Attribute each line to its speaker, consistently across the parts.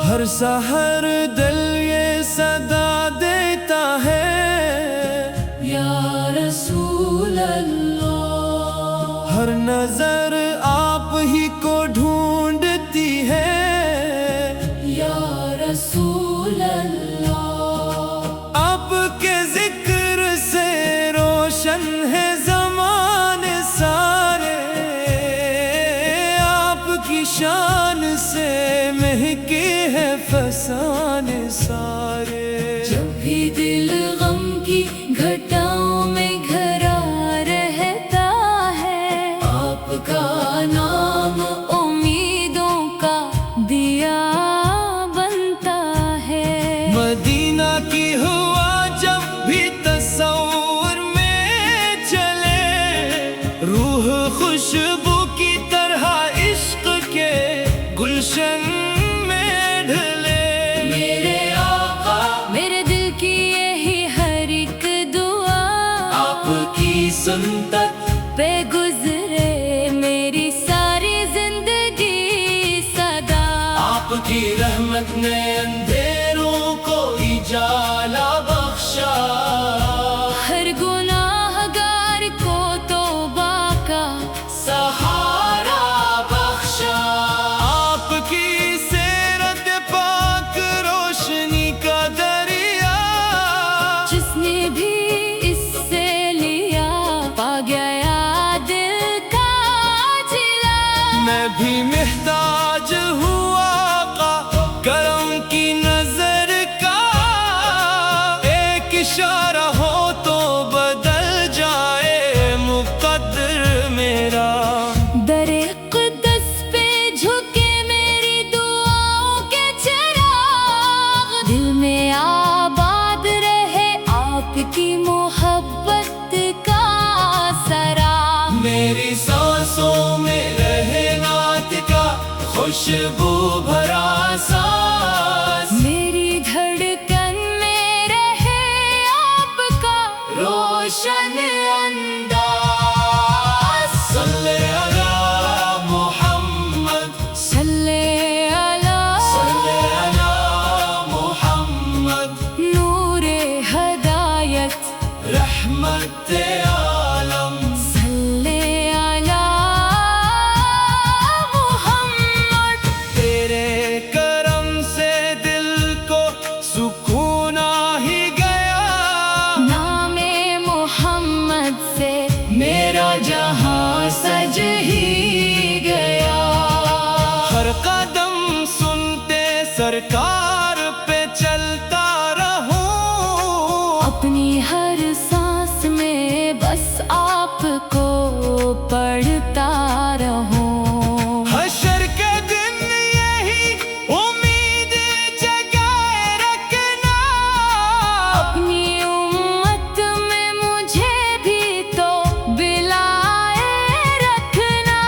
Speaker 1: ہر سحر دل یہ صدا دیتا ہے،
Speaker 2: یا رسول اللہ۔
Speaker 1: ہر نظر آپ ہی کو ڈھونڈتی ہے،
Speaker 2: یا رسول اللہ۔
Speaker 1: آپ کے ذکر سے روشن ہے زمانے سارے، آپ کی شان سے مہکے ہے فسانے سارے۔
Speaker 2: جب بھی دل غم کی گھٹاؤں میں گھرا رہتا ہے، آپ کا نام امیدوں کا دیا بنتا ہے۔
Speaker 1: مدینہ کی ہوا جب بھی تصور میں چلے، روح خوشبو کی طرح عشق کے گلشن میں ڈھلے۔
Speaker 2: میرے آقا، میرے دل کی یہی ہر ایک دعا،
Speaker 1: آپ کی سنت
Speaker 2: پہ گزرے میری ساری زندگی صدا۔
Speaker 1: آپ کی رحمت نے اندھیروں کو اجالا بخشا،
Speaker 2: ہر گناہ گار کو توبہ کا
Speaker 1: سہارا بخشا۔ آپ کی سیرت پاک روشنی کا دریا،
Speaker 2: جس نے بھی اس سے لیا پا گیا دل کا جلا۔
Speaker 1: میں بھی محتاج ہوں آقا کرم کی نظر کا، ایک اشارہ ہو تو بدل جائے مقدر میرا۔
Speaker 2: در اقدس پہ جھکے میری دعاؤں کے چراغ، دل میں آباد رہے آپ کی محبت کا سرا۔
Speaker 1: میری سانسوں میں رہے نعت کا خوشبو بھرا ساز،
Speaker 2: میری دھڑکن میں رہے آپ کا روشن انداز۔
Speaker 1: صلی علی محمد،
Speaker 2: صلی علی
Speaker 1: صلی علی محمد،
Speaker 2: نور ہدایت
Speaker 1: رحمت عالم۔
Speaker 2: صلی علی محمد۔
Speaker 1: تیرے کرم سے دل کو سکون آ ہی گیا،
Speaker 2: نام محمد سے میرا جہاں سج ہی گیا۔
Speaker 1: ہر قدم سنتے سرکار پہ چلتا رہوں،
Speaker 2: اپنی ہر سانس میں بس آپ کو پڑھتا رہوں۔
Speaker 1: حشر کے دن یہی امید جگائے رکھنا،
Speaker 2: اپنی امت میں مجھے بھی تو بلائے رکھنا۔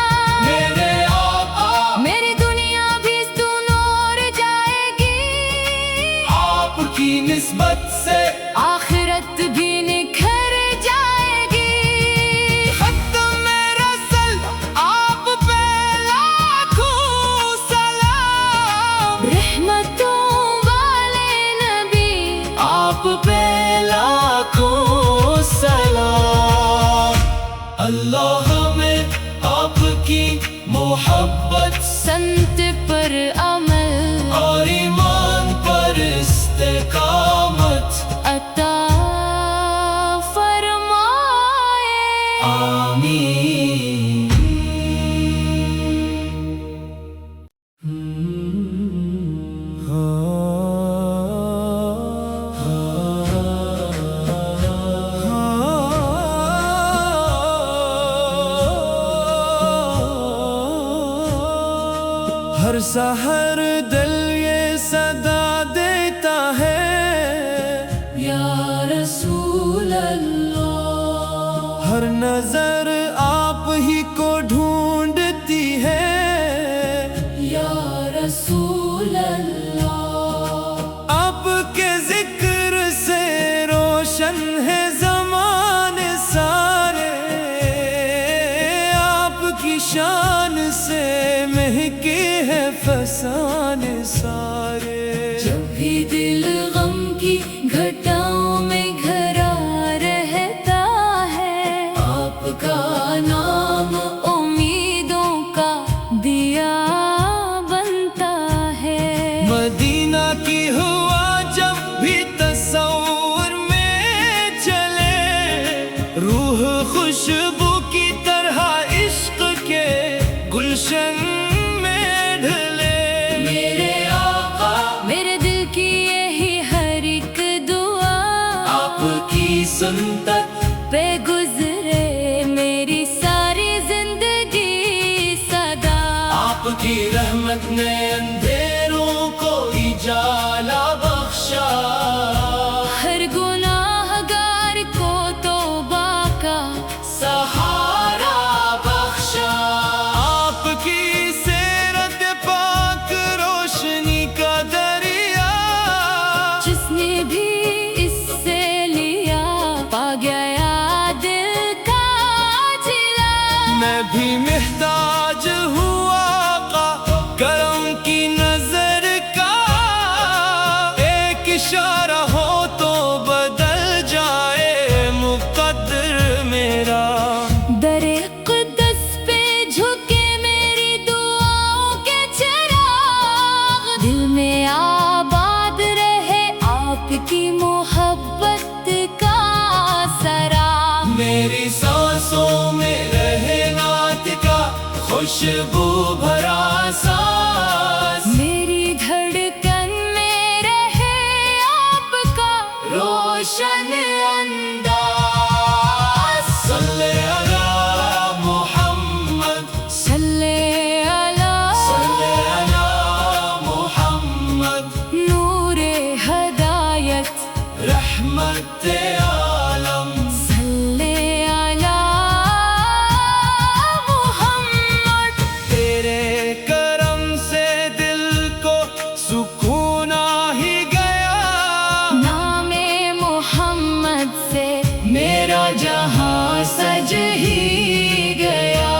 Speaker 1: میرے آقا
Speaker 2: میری دنیا بھی تو نور جائے گی،
Speaker 1: آپ کی نسبت سے
Speaker 2: آخرت بھی نکھر جائے گی۔
Speaker 1: ختم رسل آپ پہ لاکھوں سلام،
Speaker 2: رحمتوں والے نبی
Speaker 1: آپ پہ لاکھوں سلام۔ اللہ ہمیں آپ کی محبت
Speaker 2: سنت پر عمل
Speaker 1: اور ایمان پر استقامت
Speaker 2: عطا فرمائے۔
Speaker 1: آمین۔ ہر سحر دل یہ صدا دیتا ہے،
Speaker 2: یا رسول اللہ۔
Speaker 1: ہر نظر آپ ہی کو ڈھونڈتی ہے،
Speaker 2: یا رسول اللہ۔
Speaker 1: آپ کے ذکر سے روشن ہے زمانے سارے، آپ کی شان سے مہکے ہے فسانے سارے۔
Speaker 2: بھی دل غم کی گھٹاؤں میں گھرا رہتا ہے، آپ کا نام امیدوں کا دیا بنتا ہے۔
Speaker 1: مدینہ کی ہوا جب بھی تصور میں چلے، روح خوشبو کی طرح عشق کے گلشن میں ڈھلے۔
Speaker 2: میرے آقا میرے دل کی یہی ہر ایک دعا،
Speaker 1: آپ کی سنت
Speaker 2: پہ گزرے میری ساری زندگی صدا۔
Speaker 1: آپ کی رحمت نے اندھیروں کو اجالا بخشا،
Speaker 2: ہر گناہ گار کو توبہ کا
Speaker 1: سہارا بخشا۔ آپ کی سیرت پاک روشنی کا دریا،
Speaker 2: جس نے بھی اس سے لیا پا گیا دل کا جلا۔
Speaker 1: میں بھی محتاج ہوا آقا کرم کی نظر کا، ایک اشارہ ہو تو بدل جائے مقدر میرا۔
Speaker 2: در قدس پہ جھکے میری دعاؤں کے چراغ، دل میں آباد رہے آپ کی محبت کا سرا۔
Speaker 1: میری سانسوں میں رہے نعت کا خوشبو بھرا سانس،
Speaker 2: میری دھڑکن میں رہے آپ کا روشن انداز۔
Speaker 1: صلی علی محمد،
Speaker 2: صلی
Speaker 1: صلی
Speaker 2: علی
Speaker 1: علی محمد،
Speaker 2: نور ہدایت
Speaker 1: رحمت عالم۔
Speaker 2: صلی علی محمد۔
Speaker 1: تیرے کرم سے دل کو سکون آ ہی گیا،
Speaker 2: نام محمد سے
Speaker 1: میرا
Speaker 2: جہاں سج ہی گیا۔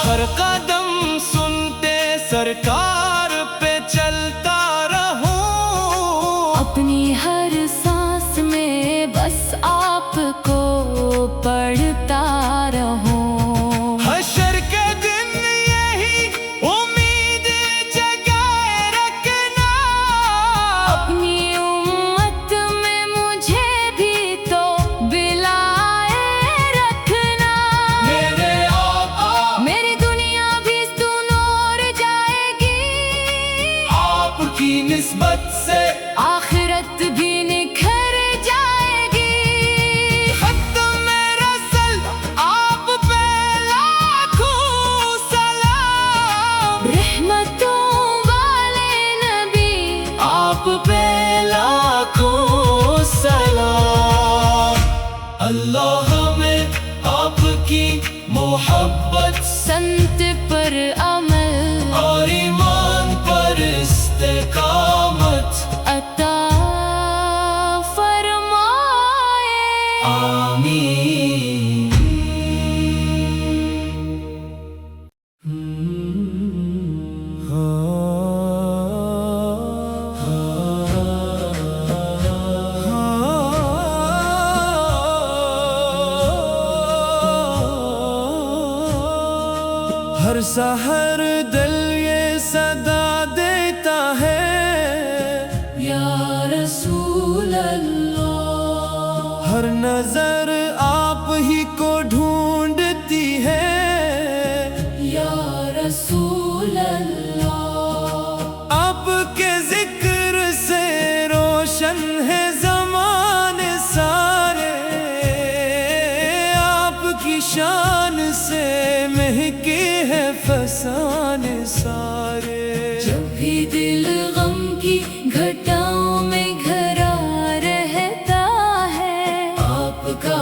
Speaker 1: ہر قدم سنتے سرکار پہ چلتا رہوں،
Speaker 2: اپنی ہر سانس میں بس آپ کو پڑھتا رہوں۔
Speaker 1: حشر کے دن یہی امید جگائے رکھنا،
Speaker 2: اپنی امت میں مجھے بھی تو بلائے رکھنا۔
Speaker 1: میرے آقا
Speaker 2: میری دنیا بھی تو نور جائے گی،
Speaker 1: آپ کی نسبت سے
Speaker 2: آخرت بھی نکھر جائے گی۔
Speaker 1: ختم رسل آپ پہ لاکھوں سلام،
Speaker 2: رحمتوں والے نبی
Speaker 1: آپ پہ لاکھوں سلام۔ اللہ ہمیں آپ کی محبت
Speaker 2: سنت پر عمل
Speaker 1: اور ایمان پر استقامت
Speaker 2: عطا فرمائے،
Speaker 1: آمین۔ ہر سحر دل یہ صدا دیتا ہے،
Speaker 2: یا رسول اللہ۔
Speaker 1: ہر نظر آپ ہی کو ڈھونڈتی ہے،
Speaker 2: یا رسول اللہ۔
Speaker 1: آپ کے ذکر سے روشن ہے زمانے سارے، آپ کی شان سے مہکے ہیں فسانے سارے۔
Speaker 2: جب بھی دل غم کی گھٹاؤں میں گھرا رہتا ہے، آپ کا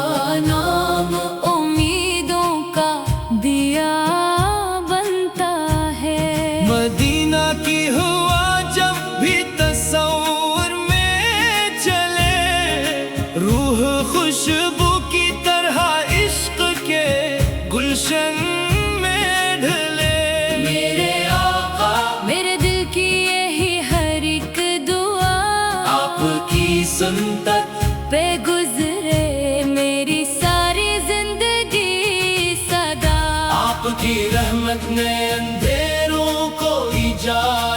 Speaker 1: کی رحمت نے اندھیروں کو ایجاد